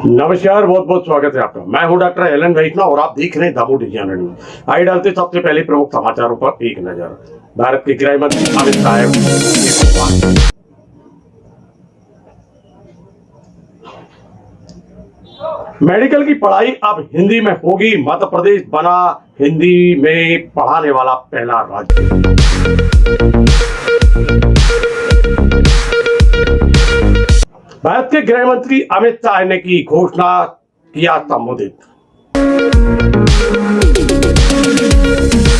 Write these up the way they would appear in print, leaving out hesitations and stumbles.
नमस्कार, बहुत बहुत स्वागत है आपका। मैं हूं डॉक्टर एलन वैष्णव और आप देख रहे हैं दामोह डिजाइनर न्यूज। आइए डालते सबसे पहले प्रमुख समाचारों पर एक नजर। भारत के गृह मंत्री अमित शाह मेडिकल की पढ़ाई अब हिंदी में होगी। मध्य प्रदेश बना हिंदी में पढ़ाने वाला पहला राज्य। भारत के गृह मंत्री अमित शाह ने की घोषणा, किया संबोधित।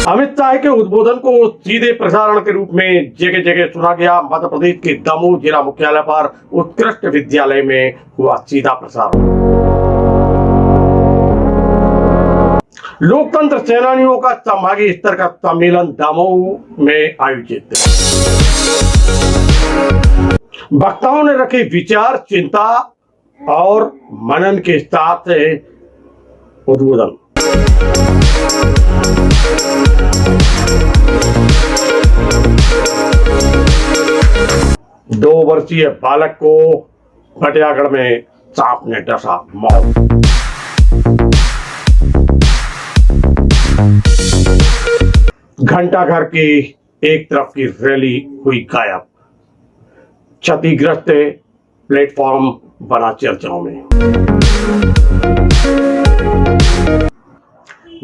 अमित शाह के उद्बोधन को सीधे प्रसारण के रूप में जगह जगह सुना गया। मध्य प्रदेश के दमोह जिला मुख्यालय पर उत्कृष्ट विद्यालय में हुआ सीधा प्रसारण। लोकतंत्र सेनानियों का संभागीय स्तर का सम्मेलन दमोह में आयोजित। वक्ताओं ने रखे विचार, चिंता और मनन के साथ उद्बोधन। दो वर्षीय बालक को बटियागढ़ में सांप ने डसा, मौत। घंटाघर की एक तरफ की रैली हुई गायब। क्षतिग्रस्त प्लेटफॉर्म बना चर्चाओं में।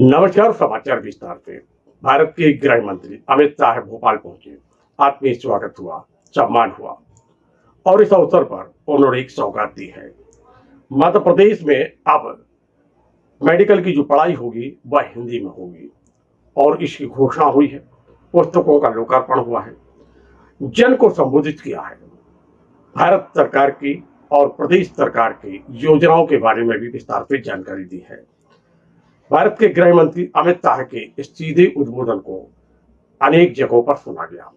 नमस्कार, समाचार विस्तार से। भारत के गृह मंत्री अमित शाह भोपाल पहुंचे। आत्मीय स्वागत हुआ, सम्मान हुआ और इस अवसर पर उन्होंने एक सौगात दी है। मध्य प्रदेश में अब मेडिकल की जो पढ़ाई होगी वह हिंदी में होगी और इसकी घोषणा हुई है। पुस्तकों का लोकार्पण हुआ है, जन को संबोधित किया है। भारत सरकार की और प्रदेश सरकार की योजनाओं के बारे में भी विस्तार से जानकारी दी है। भारत के गृह मंत्री अमित शाह के इस सीधे उद्बोधन को अनेक जगहों पर सुना गया।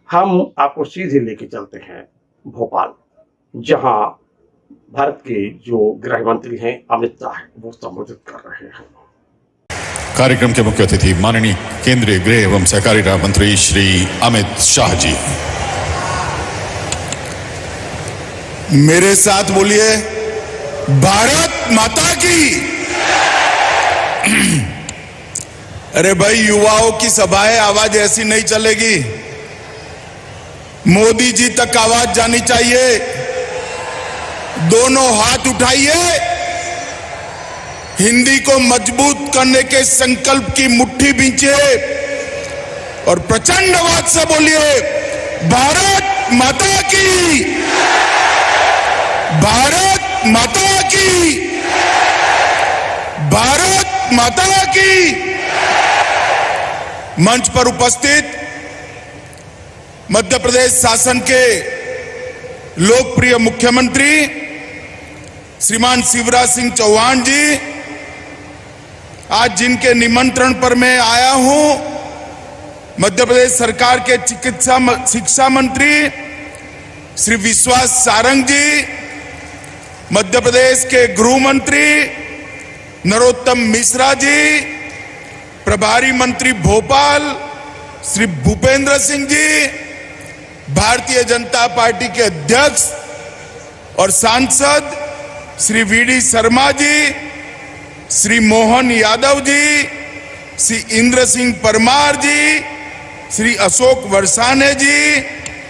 हम आपको सीधे लेके चलते हैं भोपाल, जहां भारत के जो गृह मंत्री हैं अमित शाह, वो संबोधित कर रहे हैं। कार्यक्रम के मुख्य अतिथि माननीय केंद्रीय गृह एवं सहकारिता मंत्री श्री अमित शाह जी। मेरे साथ बोलिए, भारत माता की। अरे भाई, युवाओं की सभाएं, आवाज ऐसी नहीं चलेगी। मोदी जी तक आवाज जानी चाहिए। दोनों हाथ उठाइए, हिंदी को मजबूत करने के संकल्प की मुट्ठी बींचिए और प्रचंड आवाज से बोलिए, भारत माता की, भारत माता की, भारत माता की। मंच पर उपस्थित मध्य प्रदेश शासन के लोकप्रिय मुख्यमंत्री श्रीमान शिवराज सिंह चौहान जी, आज जिनके निमंत्रण पर मैं आया हूं, मध्य प्रदेश सरकार के शिक्षा मंत्री श्री विश्वास सारंग जी, मध्य प्रदेश के गृह मंत्री नरोत्तम मिश्रा जी, प्रभारी मंत्री भोपाल श्री भूपेंद्र सिंह जी, भारतीय जनता पार्टी के अध्यक्ष और सांसद श्री वीडी शर्मा जी, श्री मोहन यादव जी, श्री इंद्र सिंह परमार जी, श्री अशोक वर्षाने जी,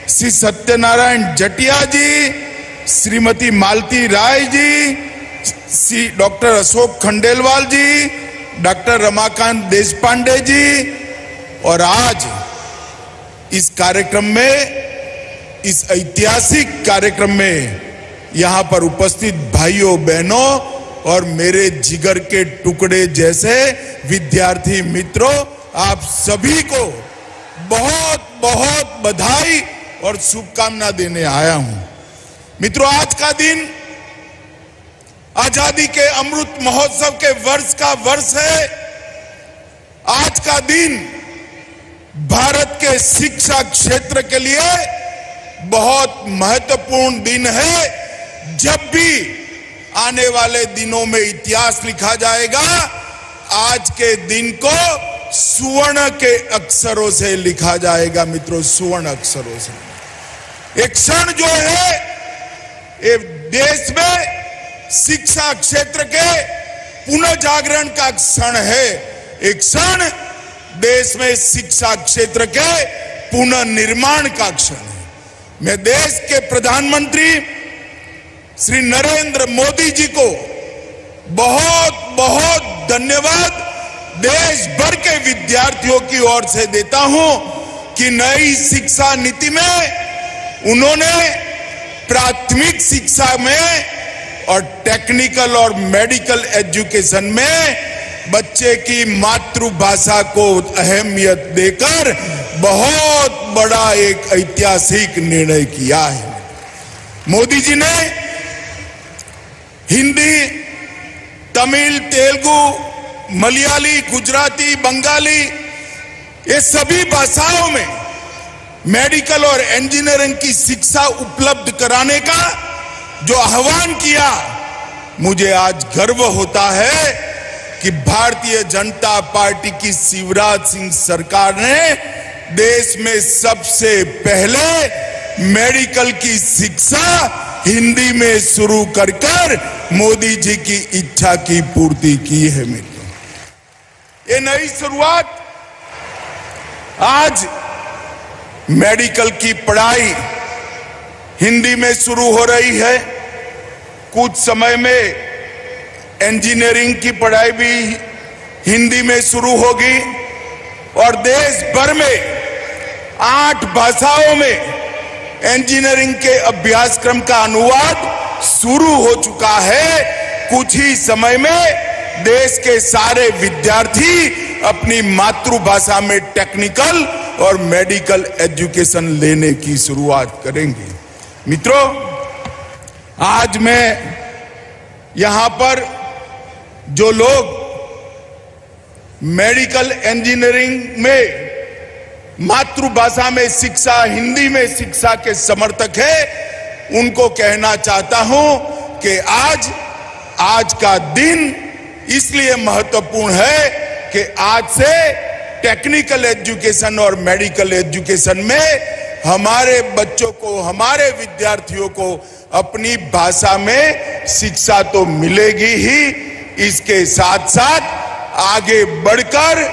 श्री सत्यनारायण जटिया जी, श्रीमती मालती राय जी, श्री डॉक्टर अशोक खंडेलवाल जी, डॉक्टर रमाकांत देशपांडे जी, और आज इस कार्यक्रम में, इस ऐतिहासिक कार्यक्रम में यहां पर उपस्थित भाइयों बहनों और मेरे जिगर के टुकड़े जैसे विद्यार्थी मित्रों, आप सभी को बहुत बहुत बधाई और शुभकामना देने आया हूं। मित्रों, आज का दिन आजादी के अमृत महोत्सव के वर्ष का वर्ष है। आज का दिन भारत के शिक्षा क्षेत्र के लिए बहुत महत्वपूर्ण दिन है। जब भी आने वाले दिनों में इतिहास लिखा जाएगा, आज के दिन को सुवर्ण के अक्षरों से लिखा जाएगा। मित्रों, सुवर्ण अक्षरों से। एक क्षण जो है ये देश में शिक्षा क्षेत्र के पुनः जागरण का क्षण है। एक क्षण देश में शिक्षा क्षेत्र के पुनः निर्माण का क्षण है। मैं देश के प्रधानमंत्री श्री नरेंद्र मोदी जी को बहुत बहुत धन्यवाद देश भर के विद्यार्थियों की ओर से देता हूं कि नई शिक्षा नीति में उन्होंने प्राथमिक शिक्षा में और टेक्निकल और मेडिकल एजुकेशन में बच्चे की मातृभाषा को अहमियत देकर बहुत बड़ा एक ऐतिहासिक निर्णय किया है। मोदी जी ने हिंदी, तमिल, तेलुगु, मलयाली, गुजराती, बंगाली ये सभी भाषाओं में मेडिकल और इंजीनियरिंग की शिक्षा उपलब्ध कराने का जो आह्वान किया, मुझे आज गर्व होता है कि भारतीय जनता पार्टी की शिवराज सिंह सरकार ने देश में सबसे पहले मेडिकल की शिक्षा हिंदी में शुरू कर मोदी जी की इच्छा की पूर्ति की है। मित्रों, ये नई शुरुआत आज मेडिकल की पढ़ाई हिंदी में शुरू हो रही है। कुछ समय में इंजीनियरिंग की पढ़ाई भी हिंदी में शुरू होगी और देश भर में 8 भाषाओं में इंजीनियरिंग के अभ्यासक्रम का अनुवाद शुरू हो चुका है। कुछ ही समय में देश के सारे विद्यार्थी अपनी मातृभाषा में टेक्निकल और मेडिकल एजुकेशन लेने की शुरुआत करेंगे। मित्रों, आज मैं यहां पर जो लोग मेडिकल इंजीनियरिंग में मातृभाषा में शिक्षा, हिंदी में शिक्षा के समर्थक हैं, उनको कहना चाहता हूं कि आज का दिन इसलिए महत्वपूर्ण है कि आज से टेक्निकल एजुकेशन और मेडिकल एजुकेशन में हमारे बच्चों को, हमारे विद्यार्थियों को अपनी भाषा में शिक्षा तो मिलेगी ही, इसके साथ साथ आगे बढ़कर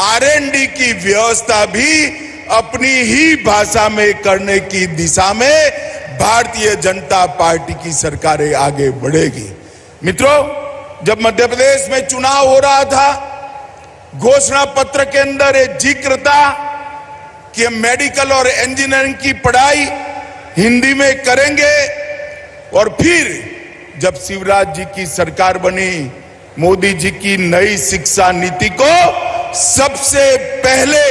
R&D की व्यवस्था भी अपनी ही भाषा में करने की दिशा में भारतीय जनता पार्टी की सरकारें आगे बढ़ेगी। मित्रों, जब मध्य प्रदेश में चुनाव हो रहा था, घोषणा पत्र के अंदर एक जिक्र था कि हम मेडिकल और इंजीनियरिंग की पढ़ाई हिंदी में करेंगे। और फिर जब शिवराज जी की सरकार बनी, मोदी जी की नई शिक्षा नीति को सबसे पहले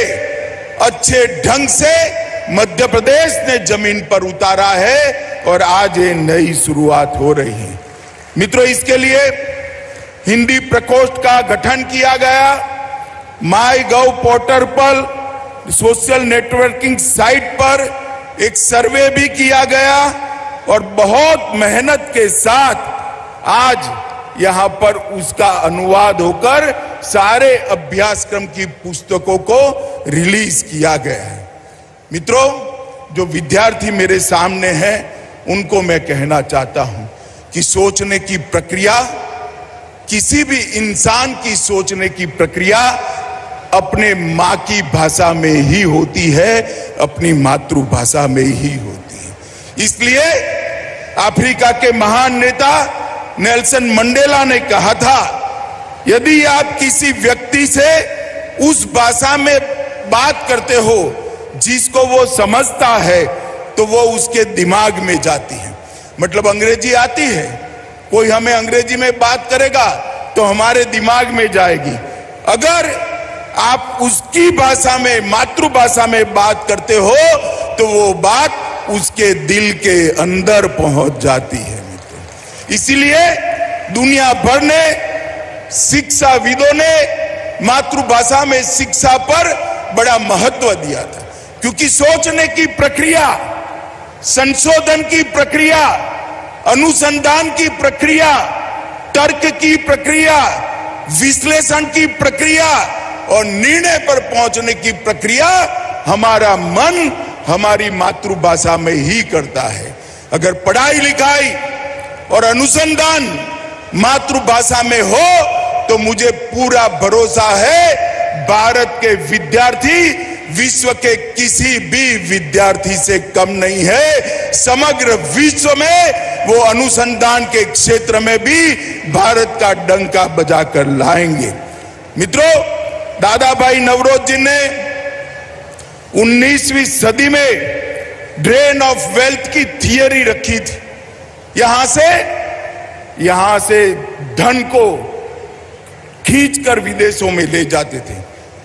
अच्छे ढंग से मध्य प्रदेश ने जमीन पर उतारा है और आज ये नई शुरुआत हो रही है। मित्रों, इसके लिए हिंदी प्रकोष्ठ का गठन किया गया। माईगव पोर्टल पर, सोशल नेटवर्किंग साइट पर एक सर्वे भी किया गया और बहुत मेहनत के साथ आज यहां पर उसका अनुवाद होकर सारे अभ्यासक्रम की पुस्तकों को रिलीज किया गया है। मित्रों, जो विद्यार्थी मेरे सामने हैं, उनको मैं कहना चाहता हूं कि सोचने की प्रक्रिया, किसी भी इंसान की सोचने की प्रक्रिया अपने मां की भाषा में ही होती है, अपनी मातृभाषा में ही होती है। इसलिए अफ्रीका के महान नेता नेल्सन मंडेला ने कहा था, यदि आप किसी व्यक्ति से उस भाषा में बात करते हो जिसको वो समझता है, तो वो उसके दिमाग में जाती है। मतलब अंग्रेजी आती है, कोई हमें अंग्रेजी में बात करेगा तो हमारे दिमाग में जाएगी। अगर आप उसकी भाषा में, मातृभाषा में बात करते हो तो वो बात उसके दिल के अंदर पहुंच जाती है। इसीलिए दुनिया भर ने, शिक्षाविदों ने मातृभाषा में शिक्षा पर बड़ा महत्व दिया था, क्योंकि सोचने की प्रक्रिया, संशोधन की प्रक्रिया, अनुसंधान की प्रक्रिया, तर्क की प्रक्रिया, विश्लेषण की प्रक्रिया और निर्णय पर पहुंचने की प्रक्रिया हमारा मन हमारी मातृभाषा में ही करता है। अगर पढ़ाई लिखाई और अनुसंधान मातृभाषा में हो तो मुझे पूरा भरोसा है भारत के विद्यार्थी विश्व के किसी भी विद्यार्थी से कम नहीं है। समग्र विश्व में वो अनुसंधान के क्षेत्र में भी भारत का डंका बजाकर लाएंगे। मित्रों, दादा भाई नवरोज जी ने 19वीं सदी में ड्रेन ऑफ वेल्थ की थियरी रखी थी। यहां से धन को खींचकर विदेशों में ले जाते थे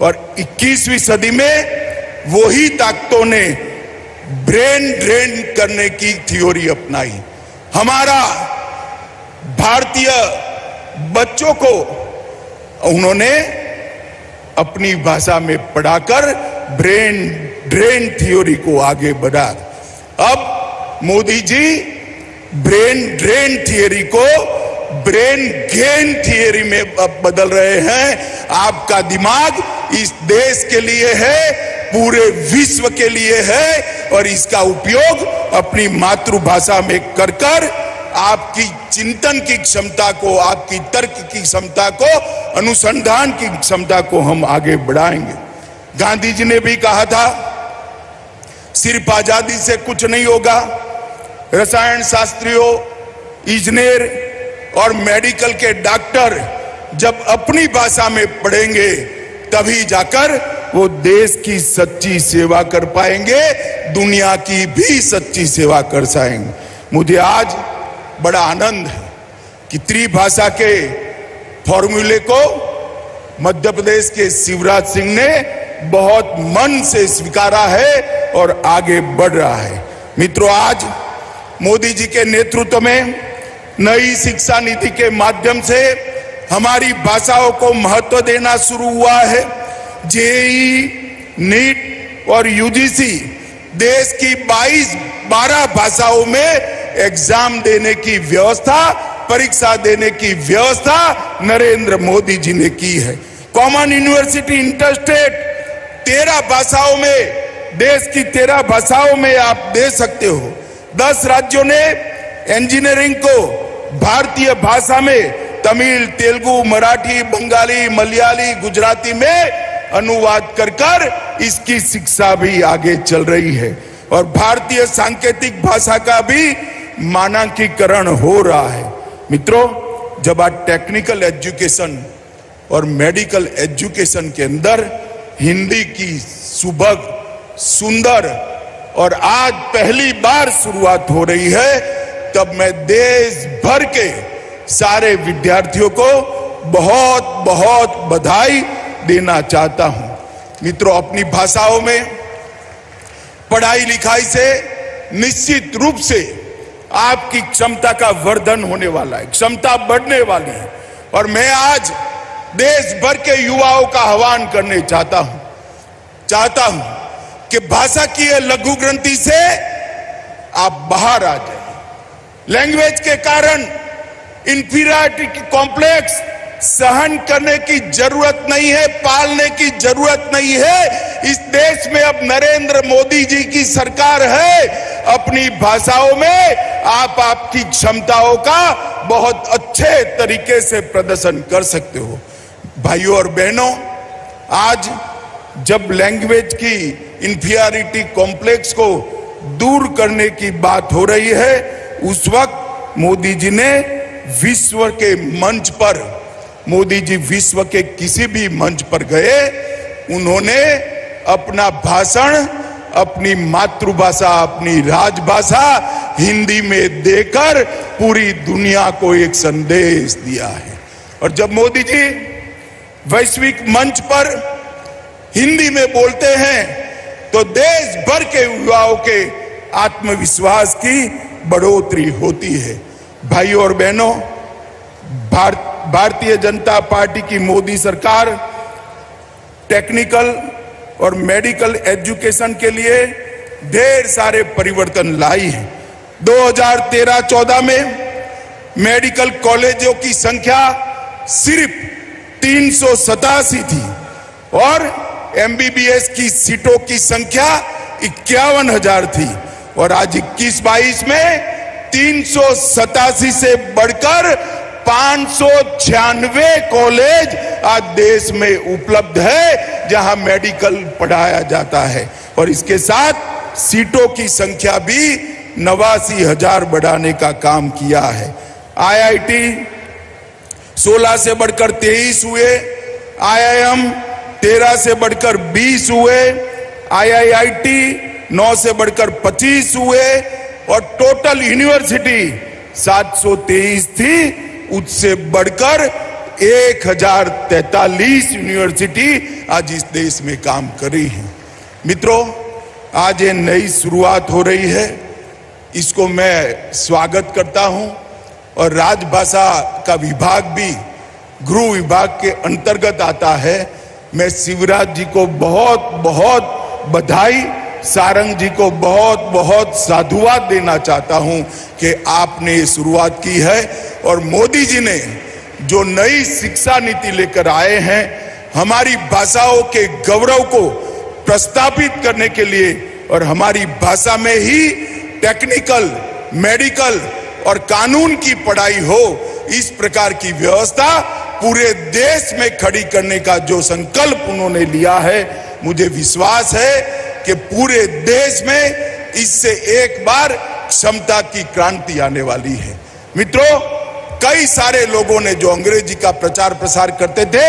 और 21वीं सदी में वही ताकतों ने ब्रेन ड्रेन करने की थ्योरी अपनाई। हमारा भारतीय बच्चों को उन्होंने अपनी भाषा में पढ़ाकर ब्रेन ड्रेन थ्योरी को आगे बढ़ा। अब Modi ji brain drain theory को ब्रेन गेन थियरी में बदल रहे हैं। आपका दिमाग इस देश के लिए है, पूरे विश्व के लिए है और इसका उपयोग अपनी मातृभाषा में कर कर आपकी चिंतन की क्षमता को, आपकी तर्क की क्षमता को, अनुसंधान की क्षमता को हम आगे बढ़ाएंगे। गांधी जी ने भी कहा था सिर्फ आजादी से कुछ नहीं होगा। रसायन शास्त्रियों, इंजीनियर और मेडिकल के डॉक्टर जब अपनी भाषा में पढ़ेंगे तभी जाकर वो देश की सच्ची सेवा कर पाएंगे, दुनिया की भी सच्ची सेवा कर पाएंगे। मुझे आज बड़ा आनंद है कि त्रिभाषा के फॉर्मूले को मध्य प्रदेश के शिवराज सिंह ने बहुत मन से स्वीकारा है और आगे बढ़ रहा है। मित्रों, आज मोदी जी के नेतृत्व में नई शिक्षा नीति के माध्यम से हमारी भाषाओं को महत्व देना शुरू हुआ है। जेईई, नीट और यूजीसी देश की 12 भाषाओं में एग्जाम देने की व्यवस्था, परीक्षा देने की व्यवस्था नरेंद्र मोदी जी ने की है। कॉमन यूनिवर्सिटी इंटरस्टेट 13 भाषाओं में, देश की 13 भाषाओं में आप दे सकते हो। 10 राज्यों ने इंजीनियरिंग को भारतीय भाषा में तमिल, तेलुगु, मराठी, बंगाली, मलयाली, गुजराती में अनुवाद कर इसकी शिक्षा भी आगे चल रही है और भारतीय सांकेतिक भाषा का भी मानकीकरण हो रहा है। मित्रों, जब आज टेक्निकल एजुकेशन और मेडिकल एजुकेशन के अंदर हिंदी की सुभग, सुंदर और आज पहली बार शुरुआत हो रही है, तब मैं देश भर के सारे विद्यार्थियों को बहुत बहुत बधाई देना चाहता हूं। मित्रों, अपनी भाषाओं में पढ़ाई लिखाई से निश्चित रूप से आपकी क्षमता का वर्धन होने वाला है, क्षमता बढ़ने वाली है और मैं आज देश भर के युवाओं का आह्वान करने चाहता हूं कि भाषा की ये लघु ग्रंथि से आप बाहर आ जाए। लैंग्वेज के कारण इंफीरियरिटी कॉम्प्लेक्स सहन करने की जरूरत नहीं है, पालने की जरूरत नहीं है। इस देश में अब नरेंद्र मोदी जी की सरकार है। अपनी भाषाओं में आप आपकी क्षमताओं का बहुत अच्छे तरीके से प्रदर्शन कर सकते हो। भाइयों और बहनों, आज जब लैंग्वेज की इंफीरियरिटी कॉम्प्लेक्स को दूर करने की बात हो रही है, उस वक्त मोदी जी ने विश्व के मंच पर, मोदी जी विश्व के किसी भी मंच पर गए, उन्होंने अपना भाषण अपनी मातृभाषा, अपनी राजभाषा हिंदी में देकर पूरी दुनिया को एक संदेश दिया है। और जब मोदी जी वैश्विक मंच पर हिंदी में बोलते हैं तो देश भर के युवाओं के आत्मविश्वास की बढ़ोतरी होती है। भाइयों और बहनों, भारतीय जनता पार्टी की मोदी सरकार टेक्निकल और मेडिकल एजुकेशन के लिए ढेर सारे परिवर्तन लाई है। 2013-14 में मेडिकल कॉलेजों की संख्या सिर्फ 387 थी और एमबीबीएस की सीटों की संख्या 51,000 थी और आज 21-22 में 387 से बढ़कर 596 कॉलेज आज देश में उपलब्ध है जहां मेडिकल पढ़ाया जाता है, और इसके साथ सीटों की संख्या भी 89,000 बढ़ाने का काम किया है। IIT 16 से बढ़कर 23 हुए, IIM 13 से बढ़कर 20 हुए, IIIT 9 से बढ़कर 25 हुए, और टोटल यूनिवर्सिटी 723 थी, उससे बढ़कर 1043 यूनिवर्सिटी आज इस देश में काम कर रही है। मित्रों, आज ये नई शुरुआत हो रही है, इसको मैं स्वागत करता हूं, और राजभाषा का विभाग भी गृह विभाग के अंतर्गत आता है। मैं शिवराज जी को बहुत बहुत बधाई, सारंग जी को बहुत बहुत साधुवाद देना चाहता हूं कि आपने ये शुरुआत की है, और मोदी जी ने जो नई शिक्षा नीति लेकर आए हैं, हमारी भाषाओं के गौरव को प्रस्थापित करने के लिए, और हमारी भाषा में ही टेक्निकल, मेडिकल और कानून की पढ़ाई हो, इस प्रकार की व्यवस्था पूरे देश में खड़ी करने का जो संकल्प उन्होंने लिया है, मुझे विश्वास है कि पूरे देश में इससे एक बार क्षमता की क्रांति आने वाली है। मित्रों, कई सारे लोगों ने जो अंग्रेजी का प्रचार प्रसार करते थे,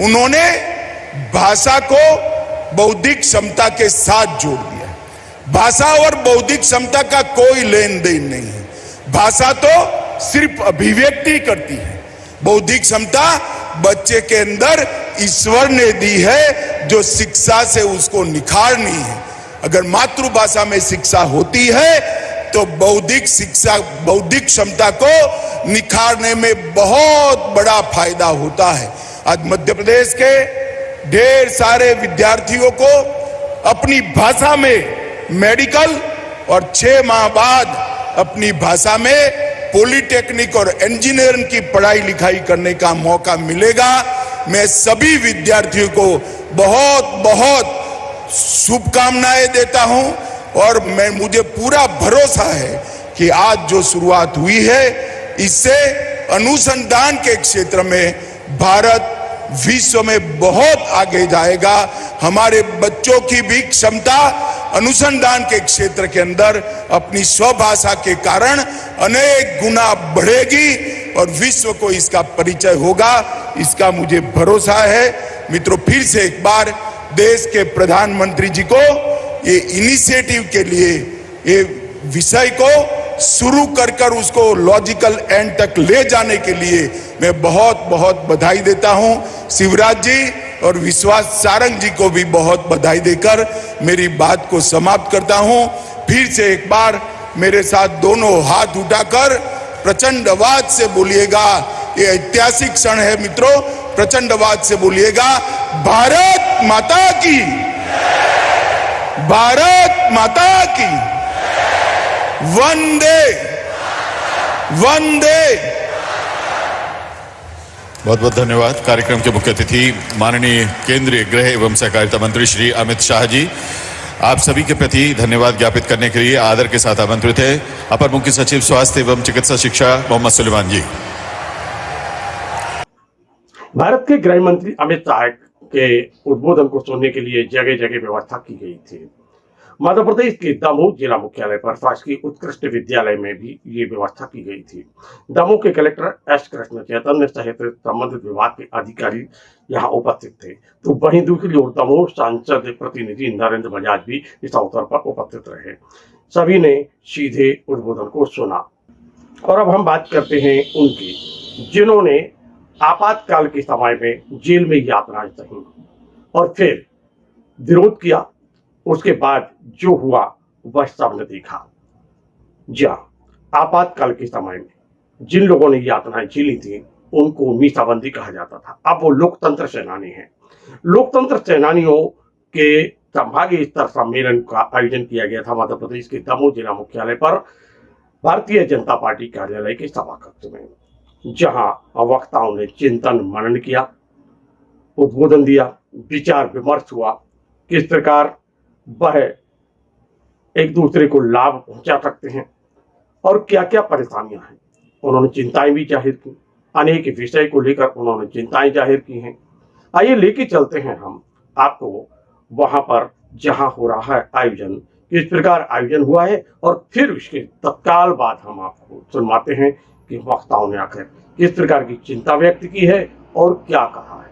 उन्होंने भाषा को बौद्धिक क्षमता के साथ जोड़ दिया। भाषा और बौद्धिक क्षमता का कोई लेन देन नहीं है। भाषा तो सिर्फ अभिव्यक्ति करती है, बौद्धिक क्षमता बच्चे के अंदर ईश्वर ने दी है, जो शिक्षा से उसको निखारनी है। अगर मातृभाषा में शिक्षा होती है तो बौद्धिक क्षमता को निखारने में बहुत बड़ा फायदा होता है। आज मध्य प्रदेश के ढेर सारे विद्यार्थियों को अपनी भाषा में मेडिकल, और 6 माह बाद अपनी भाषा में पॉलिटेक्निक और इंजीनियरिंग की पढ़ाई लिखाई करने का मौका मिलेगा। मैं सभी विद्यार्थियों को बहुत बहुत शुभकामनाएं देता हूं, और मुझे पूरा भरोसा है कि आज जो शुरुआत हुई है, इससे अनुसंधान के क्षेत्र में भारत विश्व में बहुत आगे जाएगा। हमारे बच्चों की भी क्षमता अनुसंधान के क्षेत्र के अंदर अपनी स्वभाषा के कारण अनेक गुना बढ़ेगी, और विश्व को इसका परिचय होगा, इसका मुझे भरोसा है। मित्रों, फिर से एक बार देश के प्रधानमंत्री जी को ये इनिशिएटिव के लिए, ये विषय को शुरू कर उसको लॉजिकल एंड तक ले जाने के लिए मैं बहुत बहुत बधाई देता हूं। शिवराज जी और विश्वास सारंग जी को भी बहुत बधाई देकर मेरी बात को समाप्त करता हूं। फिर से एक बार मेरे साथ दोनों हाथ उठाकर प्रचंड आवाज से बोलिएगा, ये ऐतिहासिक क्षण है मित्रों, प्रचंड आवाज से बोलिएगा, भारत माता की, भारत माता की, वंदे वंदे। बहुत बहुत धन्यवाद। कार्यक्रम के मुख्य अतिथि माननीय केंद्रीय गृह एवं सहकारिता मंत्री श्री अमित शाह जी, आप सभी के प्रति धन्यवाद ज्ञापित करने के लिए आदर के साथ आमंत्रित है अपर मुख्य सचिव स्वास्थ्य एवं चिकित्सा शिक्षा मोहम्मद सुलेमान जी। भारत के गृह मंत्री अमित शाह के उद्बोधन को सुनने के लिए जगह जगह व्यवस्था की गई थी। मध्य प्रदेश के दमोह जिला मुख्यालय पर शासकीय उत्कृष्ट विद्यालय में भी ये व्यवस्था की गई थी। दमोह के कलेक्टर एस कृष्ण चैतन्य सहित संबंधित विभाग के अधिकारी यहाँ उपस्थित थे। तो वहीं दूसरी ओर दमोह सांसद प्रतिनिधि नरेंद्र बजाज भी इस अवसर पर उपस्थित रहे। सभी ने सीधे उद्बोधन को सुना। और अब हम बात करते हैं उनकी, जिन्होंने आपातकाल के समय में जेल में यातनाएं सही और फिर विरोध किया। उसके बाद जो हुआ वह सबने देखा। जहाँ आपातकाल के समय में जिन लोगों ने यातनाएं झेली थी उनको मीसाबंदी कहा जाता था। अब वो लोकतंत्र सेनानी हैं। लोकतंत्र सेनानियों के संभागीय स्तर सम्मेलन का आयोजन किया गया था मध्य प्रदेश के दमोह जिला मुख्यालय पर भारतीय जनता पार्टी कार्यालय के सभा कक्ष में, जहां वक्ताओं ने चिंतन मनन किया, उद्बोधन दिया, विचार विमर्श हुआ, किस प्रकार वह एक दूसरे को लाभ पहुंचा सकते हैं और क्या क्या परेशानियां हैं। उन्होंने चिंताएं भी जाहिर की, अनेक विषय को लेकर उन्होंने चिंताएं जाहिर की हैं। आइए लेके चलते हैं हम आपको वहां पर जहां हो रहा है आयोजन, किस प्रकार आयोजन हुआ है, और फिर उसके तत्काल बाद हम आपको सुनवाते हैं कि वक्ताओं ने आकर किस प्रकार की चिंता व्यक्त की है और क्या कहा है।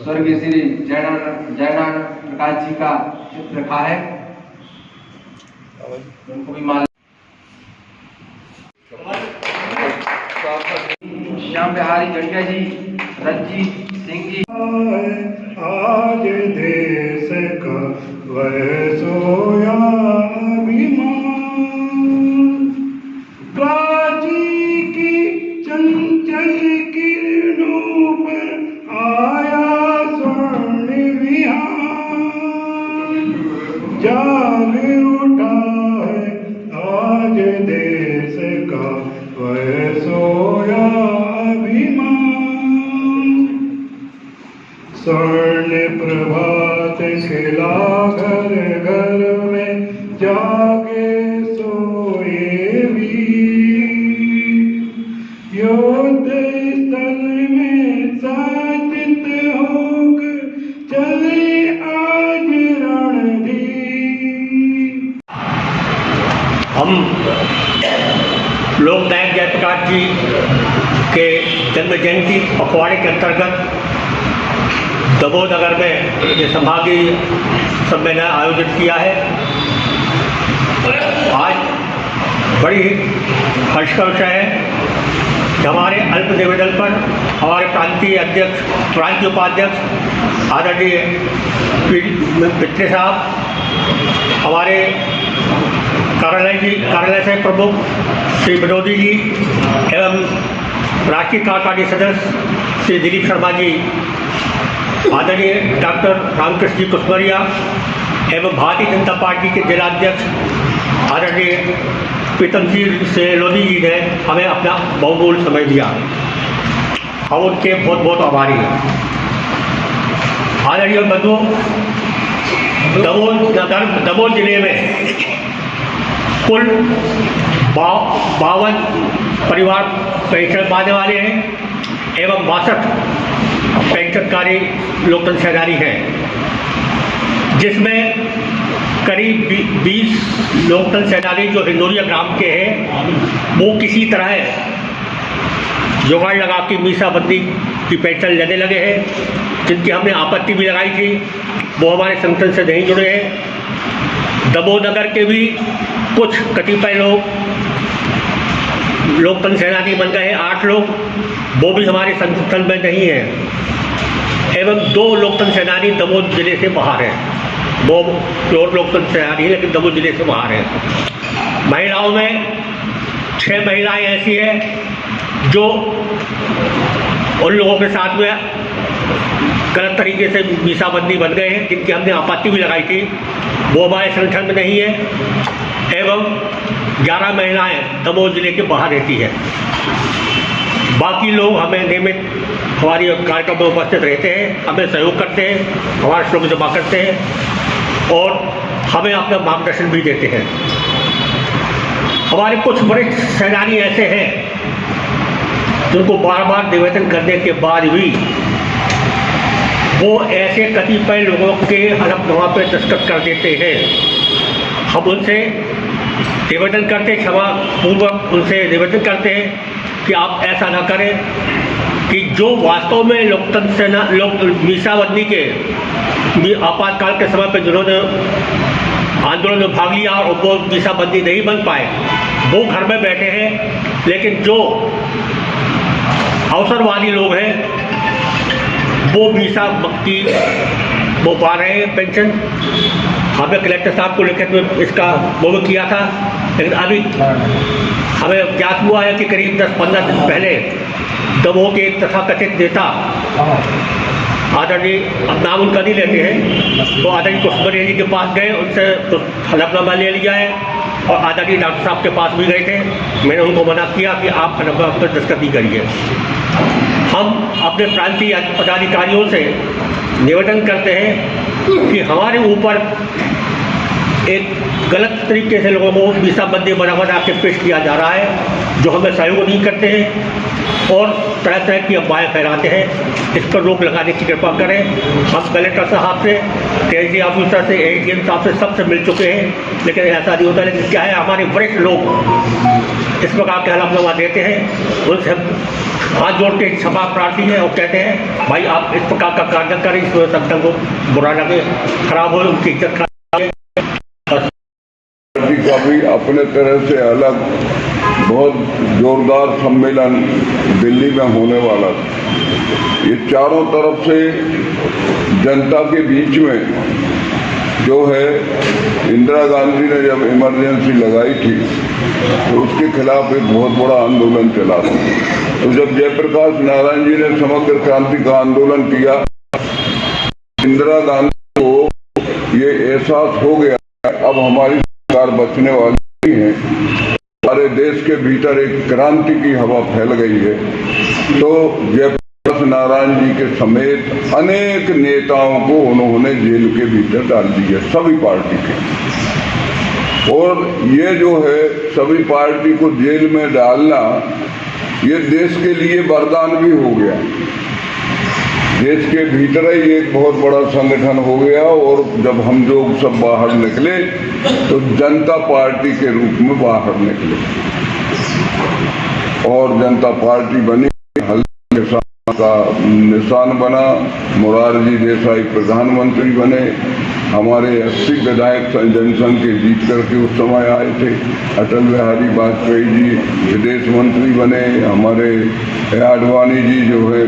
स्वर्गीय श्री जयनारायण प्रकाश जी का चित्र रखा है, उनको भी माल श्याम बिहारी गढ़िया जी, रंजीत सिंह जी। आज देश का वह सोया अभिमान, प्राची की चंचल किरणों पर आया स्वर्ण विहान, जाग उठा है आज देश का वह सोया अभिमान। स्वर्ण प्रभात खिला घर घर में, जागे सोए वीर, युद्ध स्थल में साजित होकर चले आज रणधीर। हम लोकनायक जयप्रकाश जी के जन्म जयंती पखवाड़े के अंतर्गत दमोह नगर में ये संभागीय सम्मेलन आयोजित किया है। आज बड़ी हर्ष का विषय है कि हमारे अल्प निवेदन पर हमारे प्रांतीय उपाध्यक्ष आदरणीय पित्रे साहब, हमारे कार्यालय से प्रमुख श्री विनोदी जी एवं राष्ट्रीय कार्यकारिणी सदस्य श्री दिलीप शर्मा जी, आदरणीय डॉक्टर रामकृष्ण जी कुशमरिया एवं भारतीय जनता पार्टी के जिलाध्यक्ष आदरणीय प्रीतम सिंह लोधी जी ने हमें अपना बहुमूल्य समय दिया। हम उनके बहुत बहुत आभारी हैं। आदरणीय बंधुओं, दमोह जिले में कुल 52 परिवार पेंशन पाने वाले हैं एवं 62 पेंशनकारी लोकतंत्र सेनानी हैं, जिसमें करीब 20 लोकतंत्र सेनानी जो हिंदोरिया ग्राम के हैं वो किसी तरह जुगाड़ लगा के मीसाबंदी की पेंशन लेने लगे हैं, जिनकी हमने आपत्ति भी लगाई थी। वो हमारे संगठन से नहीं जुड़े हैं। दमोह नगर के भी कुछ कतिपय लोग लोकतंत्र सेनानी बन गए हैं, 8 लोग, वो भी हमारे संगठन में नहीं है। एवं 2 लोकतंत्र सेनानी दमोह जिले से बाहर हैं। वो प्योर लोकतंत्र सेनानी है लेकिन दमोह जिले से बाहर हैं। महिलाओं में 6 महिलाएं ऐसी हैं जो उन लोगों के साथ में गलत तरीके से मीसाबंदी बन गए हैं, जिनकी हमने आपत्ति भी लगाई थी। वो हमारे संगठन में नहीं है। एवं 11 महिलाएं दमोह जिले के बाहर रहती है। बाकी लोग हमें नियमित हमारी कार्यक्रम में उपस्थित रहते हैं, हमें सहयोग करते हैं, हमारा शुल्क जमा करते हैं और हमें अपना मार्गदर्शन भी देते हैं। हमारे कुछ वरिष्ठ सेनानी ऐसे हैं जिनको बार बार निवेदन करने के बाद भी वो ऐसे कतिपय लोगों के हलफनामा पे दस्तखत कर देते हैं। हम उनसे निवेदन करते, क्षमा पूर्वक उनसे निवेदन करते हैं कि आप ऐसा ना करें, कि जो वास्तव में लोकतंत्र सेना मीसाबंदी के आपातकाल के समय पर जिन्होंने आंदोलन में भाग लिया और वो मीसाबंदी नहीं बन पाए, वो घर में बैठे हैं। लेकिन जो अवसरवादी लोग हैं वो मीसाबंदी वो पा रहे हैं पेंशन। हमने कलेक्टर साहब को लिखित में इसका वो किया था, लेकिन अभी हमें ज्ञात हुआ है कि करीब 10-15 दिन पहले दमोह के एक तथाकथित नेता, आदरणीय, अब नाम उनका नहीं लेते हैं, तो आदरणीय कुशमरिया जी के पास गए, उनसे तो हलफनामा ले लिया है और आदरणीय डॉक्टर साहब के पास भी गए थे। मैंने उनको मना किया कि आप हलफनामा पर दस्तखत नहीं करिए। हम अपने प्रांतीय पदाधिकारियों से निवेदन करते हैं कि हमारे ऊपर एक गलत तरीके से लोगों को मीसाबंदी बना के पेश किया जा रहा है, जो हमें सहयोग नहीं करते हैं और तरह तरह की अफवाहें फैलाते हैं। इस पर रोक लगाने की कृपा करें। हम कलेक्टर साहब से, TIG ऑफिसर से, ADM साहब से सबसे मिल चुके हैं, लेकिन ऐसा नहीं होता। लेकिन क्या है, हमारे वरिष्ठ लोग इस प्रकार के हलफनामा देते हैं, उनसे हाथ जोड़ के क्षमा प्रार्थी है और कहते हैं भाई आप इस प्रकार का कार्य करें, इसमें संगठन को बुरा लगे, खराब हो, उनकी इज्जत खराब हो। पार्टी का भी अपने तरह से अलग बहुत जोरदार सम्मेलन दिल्ली में होने वाला था। ये चारों तरफ से जनता के बीच में जो है, इंदिरा गांधी ने जब इमरजेंसी लगाई थी तो उसके खिलाफ एक बहुत बड़ा आंदोलन चला था। तो जब जयप्रकाश नारायण जी ने समग्र क्रांति का आंदोलन किया, इंदिरा गांधी को ये एहसास हो गया अब हमारी सरकार बचने वाली है, हमारे देश के भीतर एक क्रांति की हवा फैल गई है। तो जयप्रकाश नारायण जी के समेत अनेक नेताओं को उन्होंने जेल के भीतर डाल दिया, सभी पार्टी के। और ये जो है सभी पार्टी को जेल में डालना, ये देश के लिए वरदान भी हो गया। देश के भीतर ही एक बहुत बड़ा संगठन हो गया और जब हम लोग सब बाहर निकले तो जनता पार्टी के रूप में बाहर निकले और जनता पार्टी बनी, का निशान बना, मोरारजी देसाई प्रधानमंत्री बने, हमारे 80 विधायक जनसंघ के जीत करके उस समय आए थे, अटल बिहारी वाजपेयी जी विदेश मंत्री बने, हमारे आडवाणी जी जो है,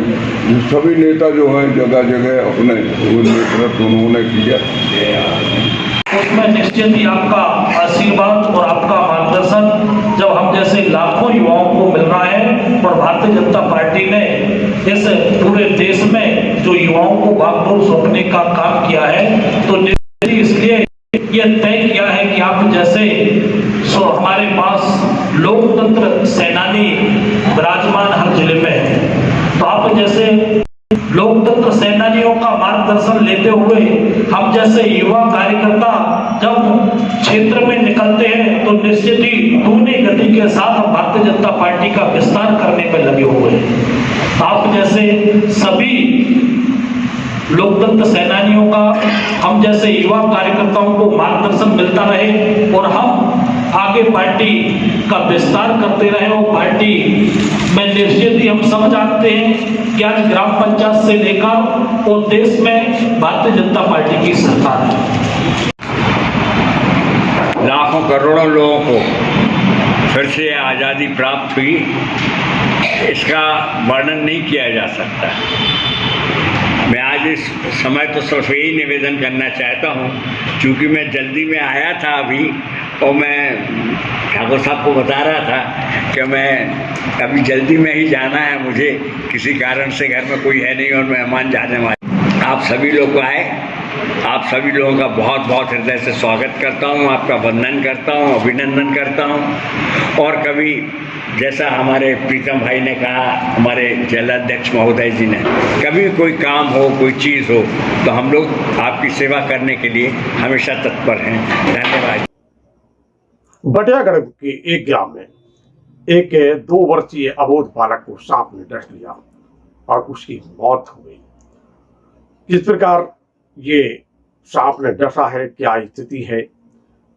सभी नेता जो हैं जगह जगह अपने नेतृत्व उन्होंने किया। उसमें निश्चित ही आपका आशीर्वाद और आपका मार्गदर्शन जब हम जैसे लाखों युवाओं को मिल रहा है और भारतीय जनता पार्टी ने इस पूरे देश में जो युवाओं को बागडोर सौंपने का काम किया है, तो इसलिए ये तय किया है कि आप जैसे हमारे पास लोकतंत्र सेनानी विराजमान हर जिले में है, तो आप जैसे लोकतंत्र सेनानियों का मार्गदर्शन लेते हुए हम जैसे युवा कार्यकर्ता जब क्षेत्र में निकलते हैं तो निश्चित ही दूनी गति के साथ हम भारतीय जनता पार्टी का विस्तार करने में लगे हुए हैं। आप जैसे सभी लोकतंत्र सेनानियों का, हम जैसे युवा कार्यकर्ताओं को मार्गदर्शन मिलता रहे और हम आगे पार्टी का विस्तार करते रहे और पार्टी में निश्चित ही हम सब जानते हैं कि आज ग्राम पंचायत से लेकर और देश में भारतीय जनता पार्टी की सरकार है। लाखों करोड़ों लोगों को फिर से आज़ादी प्राप्त हुई, इसका वर्णन नहीं किया जा सकता। मैं आज इस समय तो सिर्फ यही निवेदन करना चाहता हूँ, क्योंकि मैं जल्दी में आया था अभी और मैं ठाकुर साहब को बता रहा था कि मैं अभी जल्दी में ही जाना है, मुझे किसी कारण से घर में कोई है नहीं और मेहमान जाने वाले। आप सभी लोग आए, आप सभी लोगों का बहुत बहुत हृदय से स्वागत करता हूँ, आपका वंदन करता हूँ, अभिनंदन करता हूँ। और कभी जैसा हमारे प्रीतम भाई ने कहा, हमारे जिलाध्यक्ष महोदय जी ने, कभी कोई काम हो, कोई चीज़ हो, तो हम लोग आपकी सेवा करने के लिए हमेशा तत्पर हैं। धन्यवाद। बटियागढ़ के एक ग्राम में एक 2 वर्षीय अबोध बालक को सांप ने डस लिया और उसकी मौत हो गई। किस प्रकार ये सांप ने डसा है, क्या स्थिति है,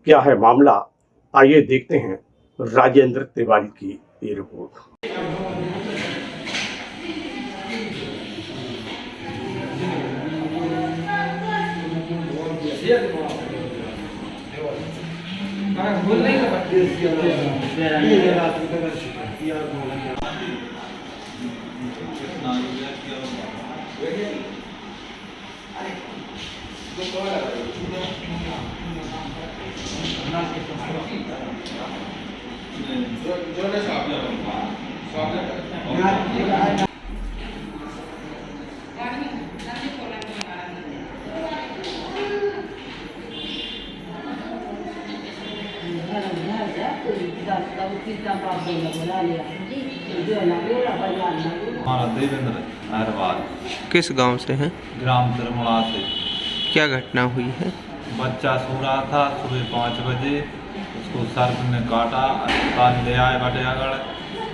क्या है मामला, आइए देखते हैं राजेंद्र तिवारी की ये रिपोर्ट। हमारा देवेंद्र अहरवाल। किस गांव से हैं? ग्राम तिरमुड़ा से। क्या घटना हुई है? बच्चा सो रहा था सुबह 5 बजे, उसको सर्प ने काटा, अस्पताल ले आए बटियागढ़,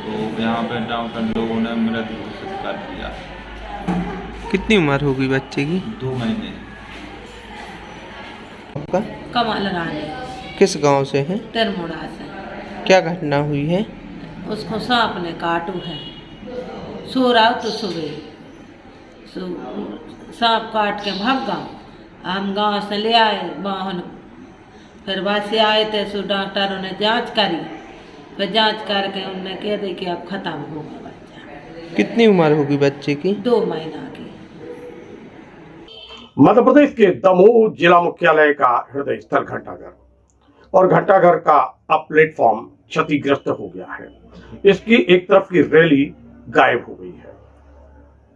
तो यहाँ पे डॉक्टर लोगों ने मृत घोषित कर दिया। कितनी उम्र होगी बच्चे की? 2 महीने। आपका? कमल रानी, किस गांव से हैं? तिरमुड़ा से। क्या घटना हुई है? उसको सांप ने काटू है, सो रहा तो सुबह सांप काट के भाग गया। हम गांव से ले आए वाहन, फिर वहाँ से आए थे, सो डॉक्टरों ने जांच करी, फिर जांच करके उनने कह दी कि अब खत्म होगा बच्चा। कितनी उम्र होगी बच्चे की? 2 महीना की। मध्य प्रदेश के दमोह जिला मुख्यालय का हृदय स्थल घंटाघर, और घंटाघर का अब प्लेटफॉर्म क्षतिग्रस्त हो गया है। इसकी एक तरफ की रैली गायब हो गई है।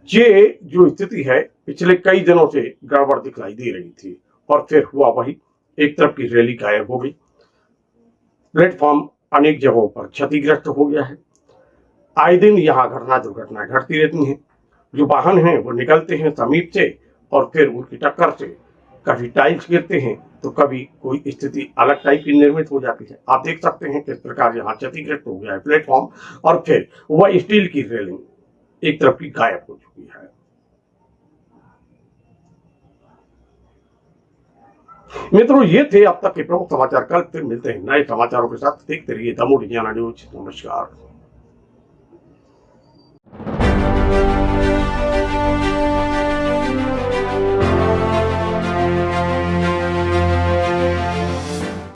ये जो स्थिति है पिछले कई दिनों से गड़बड़ दिखलाई दे रही थी, और फिर हुआ वही, एक तरफ की रैली गायब हो गई, प्लेटफॉर्म अनेक जगहों पर क्षतिग्रस्त हो गया है। आए दिन यहाँ घटना दुर्घटनाएं घटती रहती हैं। जो वाहन हैं वो निकलते हैं समीप से, और फिर उनकी टक्कर से कभी टाइल्स गिरते हैं तो कभी कोई स्थिति अलग टाइप की निर्मित हो जाती है। आप देख सकते हैं किस प्रकार यहाँ क्षतिग्रस्त हो गया है प्लेटफॉर्म, और फिर वह स्टील की रेलिंग एक तरफ की गायब हो चुकी है। मित्रों, ये थे अब तक के प्रमुख समाचार। कल फिर मिलते हैं नए समाचारों के साथ। देखते रहिए दमोह लुधियाना न्यूज। नमस्कार।